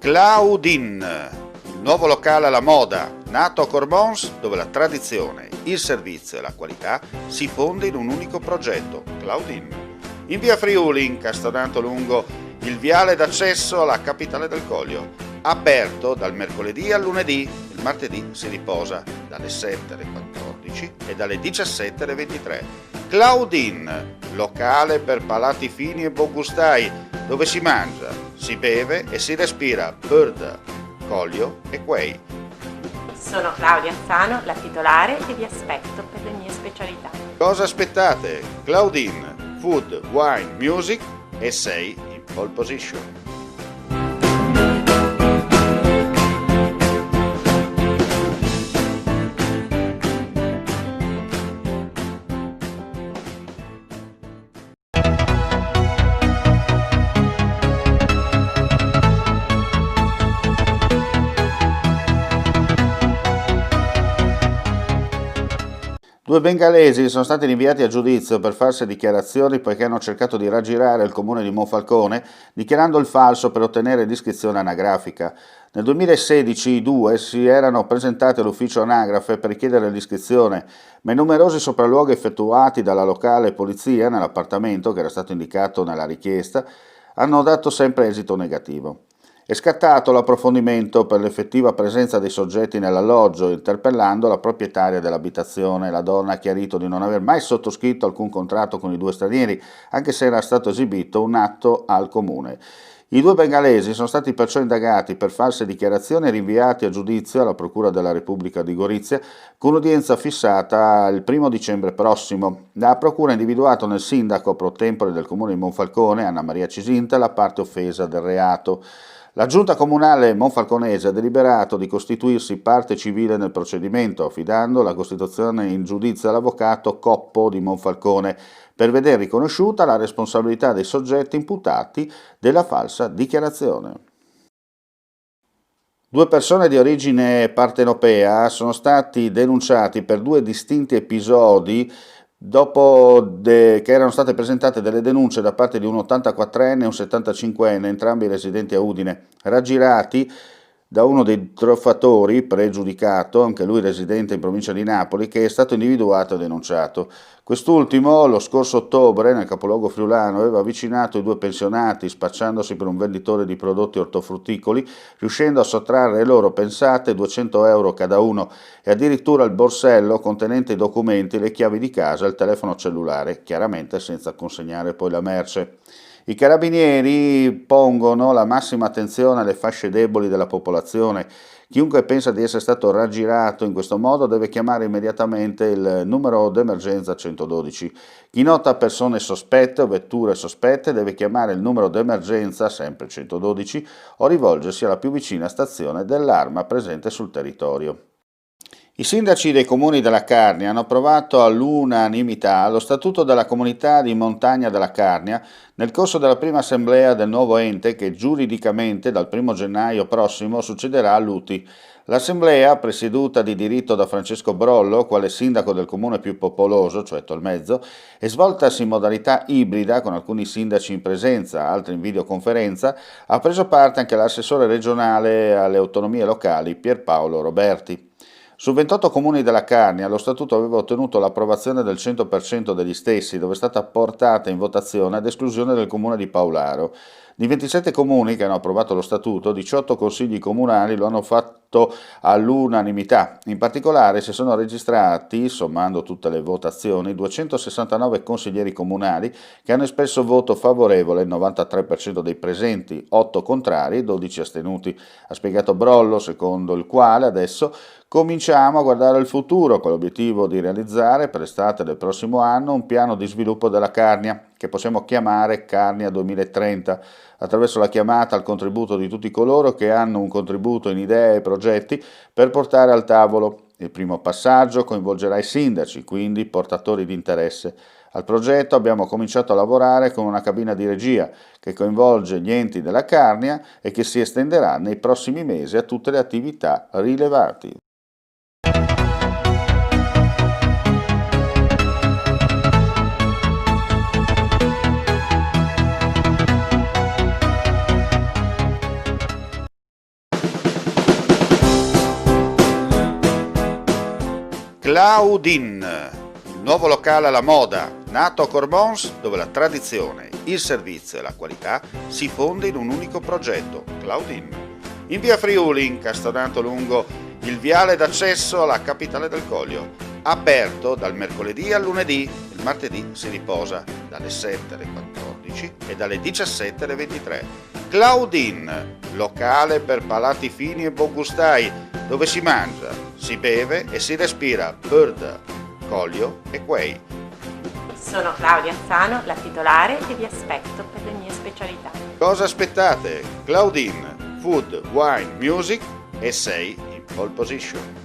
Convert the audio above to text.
Claudine, il nuovo locale alla moda, nato a Cormons, dove la tradizione, il servizio e la qualità si fonde in un unico progetto, Claudine. In via Friuli, incastonato lungo il viale d'accesso alla capitale del Coglio, aperto dal mercoledì al lunedì, il martedì si riposa dalle 7 alle 14 e dalle 17 alle 23. Claudine, locale per palati fini e buongustai, dove si mangia, si beve e si respira bird, Coglio e quay. Sono Claudia Azzano, la titolare, e vi aspetto per le mie specialità. Cosa aspettate? Claudine, food, wine, music e sei in pole position. Due bengalesi sono stati rinviati a giudizio per false dichiarazioni poiché hanno cercato di raggirare il comune di Monfalcone dichiarando il falso per ottenere l'iscrizione anagrafica. Nel 2016 i due si erano presentati all'ufficio anagrafe per richiedere l'iscrizione, ma i numerosi sopralluoghi effettuati dalla locale polizia nell'appartamento che era stato indicato nella richiesta hanno dato sempre esito negativo. È scattato l'approfondimento per l'effettiva presenza dei soggetti nell'alloggio, interpellando la proprietaria dell'abitazione. La donna ha chiarito di non aver mai sottoscritto alcun contratto con i due stranieri, anche se era stato esibito un atto al comune. I due bengalesi sono stati perciò indagati per false dichiarazioni e rinviati a giudizio alla Procura della Repubblica di Gorizia, con udienza fissata il 1 dicembre prossimo. La Procura ha individuato nel sindaco pro tempore del comune di Monfalcone, Anna Maria Cisinta, la parte offesa del reato. La giunta comunale monfalconese ha deliberato di costituirsi parte civile nel procedimento, affidando la costituzione in giudizio all'avvocato Coppo di Monfalcone per vedere riconosciuta la responsabilità dei soggetti imputati della falsa dichiarazione. Due persone di origine partenopea sono stati denunciati per due distinti episodi dopo che erano state presentate delle denunce da parte di un 84enne e un 75enne, entrambi residenti a Udine, raggirati da uno dei truffatori pregiudicato, anche lui residente in provincia di Napoli, che è stato individuato e denunciato. Quest'ultimo, lo scorso ottobre, nel capoluogo friulano, aveva avvicinato i due pensionati spacciandosi per un venditore di prodotti ortofrutticoli, riuscendo a sottrarre loro, pensate, 200 euro cada uno e addirittura il borsello contenente i documenti, le chiavi di casa e il telefono cellulare, chiaramente senza consegnare poi la merce. I carabinieri pongono la massima attenzione alle fasce deboli della popolazione. Chiunque pensa di essere stato raggirato in questo modo deve chiamare immediatamente il numero d'emergenza 112. Chi nota persone sospette o vetture sospette deve chiamare il numero d'emergenza, sempre 112, o rivolgersi alla più vicina stazione dell'Arma presente sul territorio. I sindaci dei comuni della Carnia hanno approvato all'unanimità lo statuto della comunità di montagna della Carnia nel corso della prima assemblea del nuovo ente che giuridicamente dal 1 gennaio prossimo succederà all'UTI. L'assemblea, presieduta di diritto da Francesco Brollo, quale sindaco del comune più popoloso, cioè Tolmezzo, e svoltasi in modalità ibrida con alcuni sindaci in presenza, altri in videoconferenza, ha preso parte anche l'assessore regionale alle autonomie locali Pierpaolo Roberti. Su 28 comuni della Carnia lo statuto aveva ottenuto l'approvazione del 100% degli stessi, dove è stata portata in votazione ad esclusione del comune di Paolaro. Di 27 comuni che hanno approvato lo statuto, 18 consigli comunali lo hanno fatto all'unanimità. In particolare si sono registrati, sommando tutte le votazioni, 269 consiglieri comunali che hanno espresso voto favorevole, il 93% dei presenti, 8 contrari e 12 astenuti. Ha spiegato Brollo, secondo il quale adesso cominciamo a guardare il futuro con l'obiettivo di realizzare per l'estate del prossimo anno un piano di sviluppo della Carnia, che possiamo chiamare Carnia 2030, attraverso la chiamata al contributo di tutti coloro che hanno un contributo in idee e progetti per portare al tavolo. Il primo passaggio coinvolgerà i sindaci, quindi portatori di interesse. Al progetto abbiamo cominciato a lavorare con una cabina di regia che coinvolge gli enti della Carnia e che si estenderà nei prossimi mesi a tutte le attività rilevanti. Claudine, il nuovo locale alla moda, nato a Cormons, dove la tradizione, il servizio e la qualità si fonde in un unico progetto, Claudine. In via Friuli, incastonato lungo il viale d'accesso alla capitale del Coglio, aperto dal mercoledì al lunedì, il martedì si riposa dalle 7 alle 14 e dalle 17 alle 23. Claudine, locale per palati fini e buongustai, dove si mangia, si beve e si respira Bird, Coglio e Quay. Sono Claudia Anzano, la titolare, e vi aspetto per le mie specialità. Cosa aspettate? Claudine, Food, Wine, Music e sei in pole position.